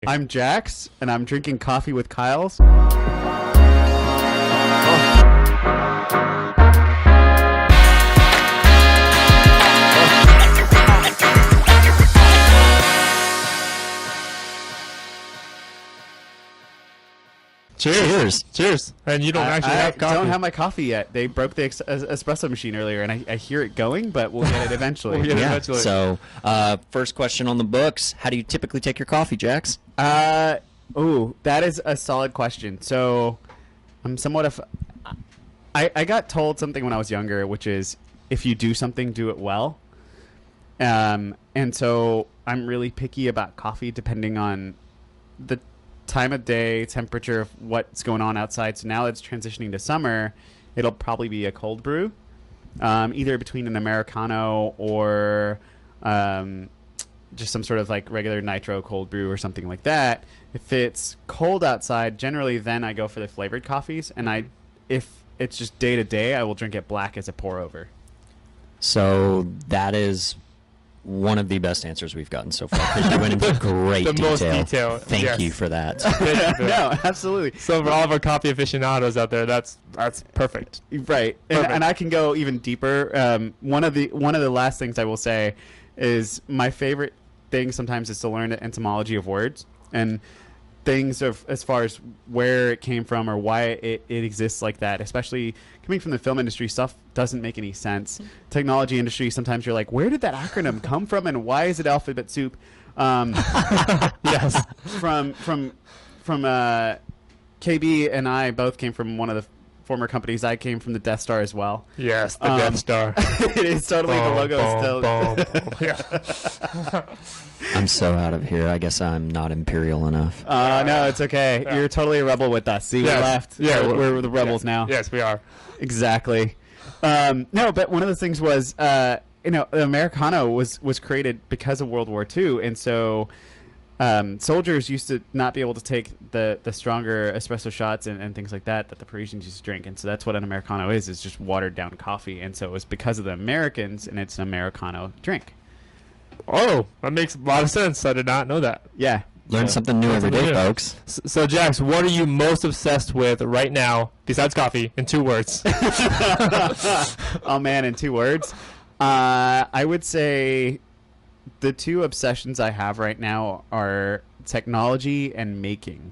I'm Jax, and I'm drinking coffee with Kyles. Cheers. Cheers. And you don't actually have coffee. I don't have my coffee yet. They broke the espresso machine earlier, and I hear it going, but we'll get it eventually. Eventually. So, first question on the books. How do you typically take your coffee, Jax? That is a solid question. So, I'm somewhat of... I got told something when I was younger, which is, if you do something, do it well. And so, I'm really picky about coffee depending on the time of day, temperature of what's going on outside. So now it's transitioning to summer, it'll probably be a cold brew, either between an Americano or just some sort of like regular nitro cold brew or something like that. If it's cold outside, generally then I go for the flavored coffees, and if it's just day to day, I will drink it black as a pour over. So that is one of the best answers we've gotten so far, because you went into great detail. Most detail. Thank you for that. No, absolutely. So for all of our coffee aficionados out there, that's perfect. Right, and I can go even deeper. One of the last things I will say is my favorite thing sometimes is to learn the etymology of words and things of as far as where it came from or why it exists like that. Especially coming from the film industry, stuff doesn't make any sense. Technology industry, sometimes you're like, where did that acronym come from and why is it alphabet soup? Yes. From KB and I both came from one of the former companies. I came from the Death Star as well. Yes, the Death Star. It is totally the logo is still. Yeah. I'm so out of here. I guess I'm not imperial enough. No, it's okay. Yeah. You're totally a rebel with us. See, we left. Yeah, we're the rebels now. Yes, we are. Exactly. No, but one of the things was, the Americano was created because of World War II, and so soldiers used to not be able to take the stronger espresso shots and things like that the Parisians used to drink, and so that's what an Americano is just watered down coffee, and so it was because of the Americans, and it's an Americano drink. Oh, that makes a lot of sense. I did not know that. Yeah. Learn something new every day, folks. So, Jax, what are you most obsessed with right now, besides coffee, in 2 words? Oh, man, in 2 words? I would say the 2 obsessions I have right now are technology and making.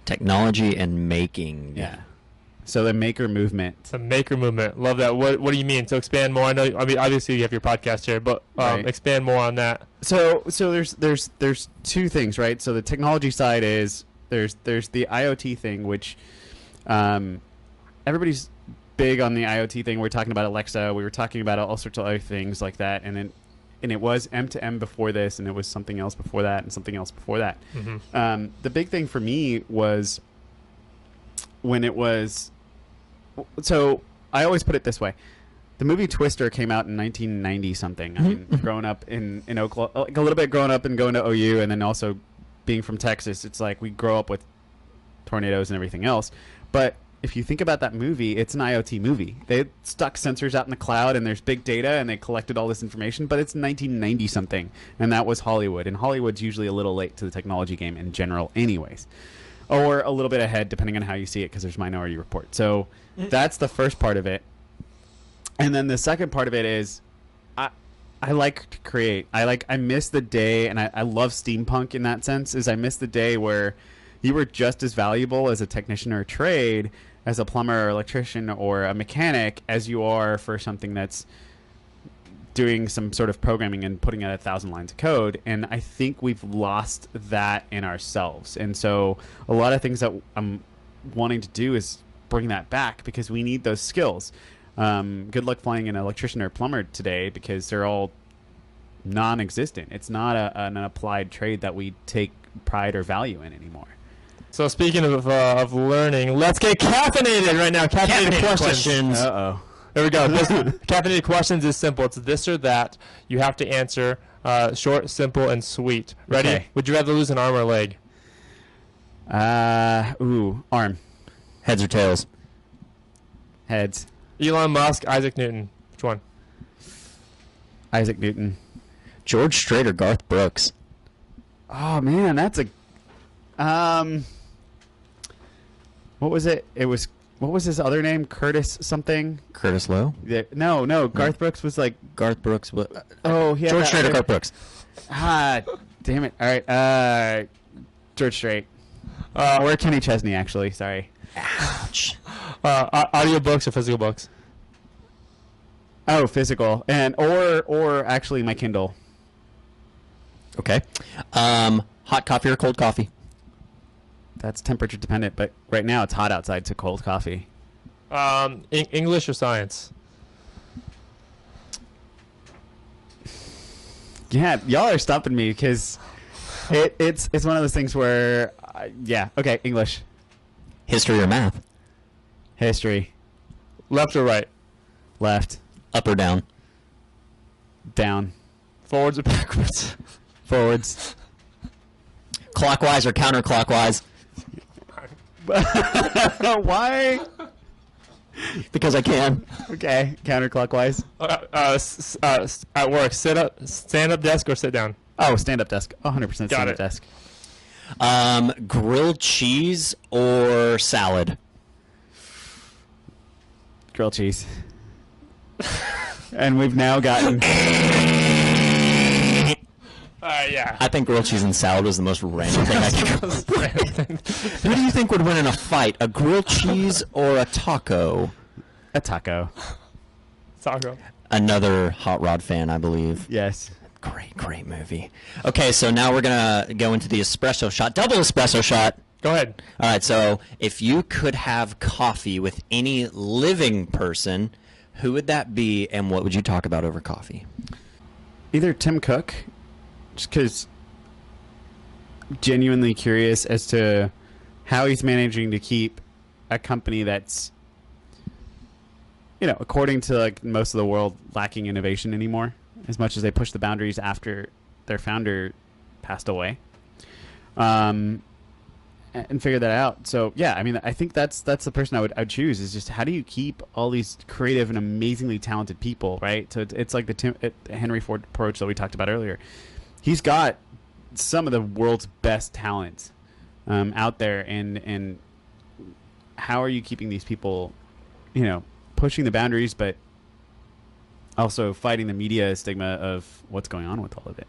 Technology and making. Yeah. So the maker movement. The maker movement. Love that. What do you mean? So expand more. I mean, obviously you have your podcast here, but Right. Expand more on that. So there's 2 things, right? So the technology side is there's the IoT thing, which everybody's big on the IoT thing. We're talking about Alexa. We were talking about all sorts of other things like that, and it was M2M before this, and it was something else before that, and something else before that. Mm-hmm. The big thing for me was when it was. So I always put it this way: the movie Twister came out in 1990 something. I mean, growing up in Oklahoma, like a little bit growing up and going to OU, and then also being from Texas, it's like we grow up with tornadoes and everything else. But if you think about that movie, it's an IoT movie. They stuck sensors out in the cloud, and there's big data, and they collected all this information. But it's 1990 something, and that was Hollywood. And Hollywood's usually a little late to the technology game in general, anyways, or a little bit ahead depending on how you see it, because there's Minority Report. So that's the first part of it. And then the second part of it is I like to create. I miss the day, and I love steampunk in that sense, is I miss the day where you were just as valuable as a technician or a trade, as a plumber or electrician or a mechanic, as you are for something that's doing some sort of programming and putting out 1,000 lines of code. And I think we've lost that in ourselves. And so a lot of things that I'm wanting to do is bring that back, because we need those skills. Good luck finding an electrician or plumber today, because they're all non-existent. It's not an applied trade that we take pride or value in anymore. So speaking of learning, let's get caffeinated right now. Caffeinated questions. Uh-oh. There we go. Caffeinated questions is simple. It's this or that. You have to answer short, simple, and sweet. Ready? Okay. Would you rather lose an arm or a leg? Arm. Heads or tails? Heads. Elon Musk, Isaac Newton. Which one? Isaac Newton. George Strait or Garth Brooks? Oh, man, that's a What was it? What was his other name? Curtis something? Curtis Lowe? Yeah, no. Garth Brooks was like... Garth Brooks. Oh, he had George that Strait or other- Garth Brooks? Damn it. All right. George Strait. Or Kenny Chesney, actually. Sorry. Ouch. Audio books or physical books? Oh, physical. Or actually my Kindle. Okay. Hot coffee or cold coffee? That's temperature dependent, but right now it's hot outside, so cold coffee. English or science? Yeah, y'all are stopping me because it's one of those things where, okay, English. History or math? History. Left or right? Left. Up or down? Down. Forwards or backwards? Forwards. Clockwise or counterclockwise? Why? Because I can. Okay, counterclockwise. At work, stand up desk or sit down? Oh, stand-up desk. 100% stand-up it. desk. Grilled cheese or salad? Grilled cheese. And we've now gotten... Yeah. I think grilled cheese and salad was the most random thing I could. Who do you think would win in a fight, a grilled cheese or a taco? A taco. Taco. Another Hot Rod fan, I believe. Yes. Great movie. Okay, so now we're going to go into the espresso shot. Double espresso shot. Go ahead. All right, so if you could have coffee with any living person, who would that be, and what would you talk about over coffee? Either Tim Cook, just because genuinely curious as to how he's managing to keep a company that's, according to like most of the world, lacking innovation anymore, as much as they push the boundaries after their founder passed away, and figure that out. So yeah, I mean, I think that's the person I'd choose, is just how do you keep all these creative and amazingly talented people, right? So it's like the Henry Ford approach that we talked about earlier. He's got some of the world's best talent out there, and how are you keeping these people, pushing the boundaries, but also fighting the media stigma of what's going on with all of it?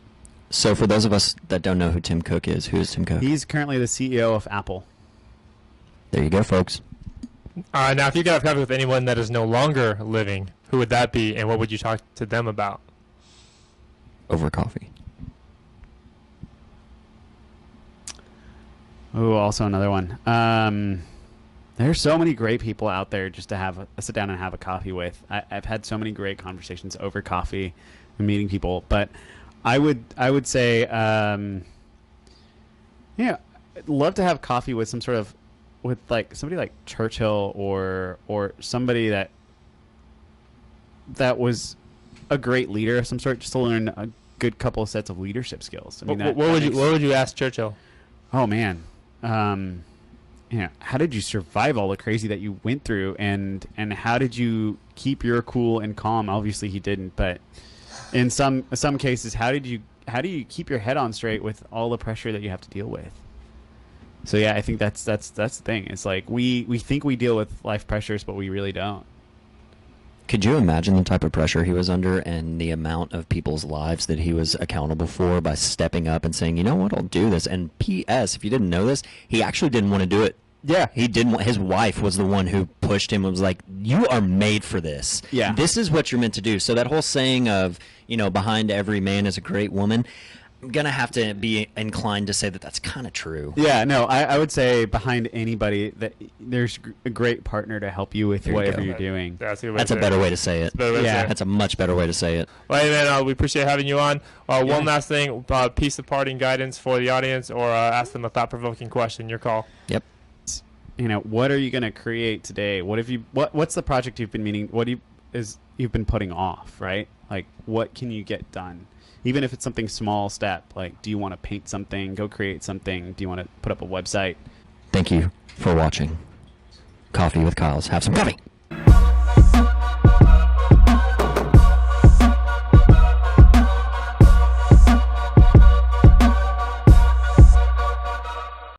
So for those of us that don't know who Tim Cook is, who is Tim Cook? He's currently the CEO of Apple. There you go, folks. Now, if you could have coffee with anyone that is no longer living, who would that be, and what would you talk to them about? Over coffee. Oh, also another one. There's so many great people out there just to have sit down and have a coffee with. I've had so many great conversations over coffee and meeting people, but I would say, I'd love to have coffee with with like somebody like Churchill or somebody that was a great leader of some sort, just to learn a good couple of sets of leadership skills. I mean, What would you ask Churchill? Oh man, how did you survive all the crazy that you went through, and how did you keep your cool and calm? Obviously, he didn't, but in some cases, how do you keep your head on straight with all the pressure that you have to deal with? So yeah, I think that's the thing. It's like we think we deal with life pressures, but we really don't. Could you imagine the type of pressure he was under and the amount of people's lives that he was accountable for by stepping up and saying, you know what, I'll do this. And P.S., if you didn't know this, he actually didn't want to do it. Yeah. He didn't. His wife was the one who pushed him and was like, you are made for this. Yeah. This is what you're meant to do. So that whole saying of, behind every man is a great woman, I'm going to have to be inclined to say that that's kind of true. Yeah, no, I would say behind anybody that there's a great partner to help you with There you whatever go. you're doing. That's a, That's a better way to say it. Yeah. That's a much better way to say it. Well, hey, man, we appreciate having you on. One last thing, piece of parting guidance for the audience, or ask them a thought-provoking question. Your call. Yep. What are you going to create today? What's the project you've been meaning? You've been putting off, right? Like, what can you get done? Even if it's something small step, like, do you want to paint something? Go create something. Do you want to put up a website? Thank you for watching Coffee with Kyles. Have some coffee.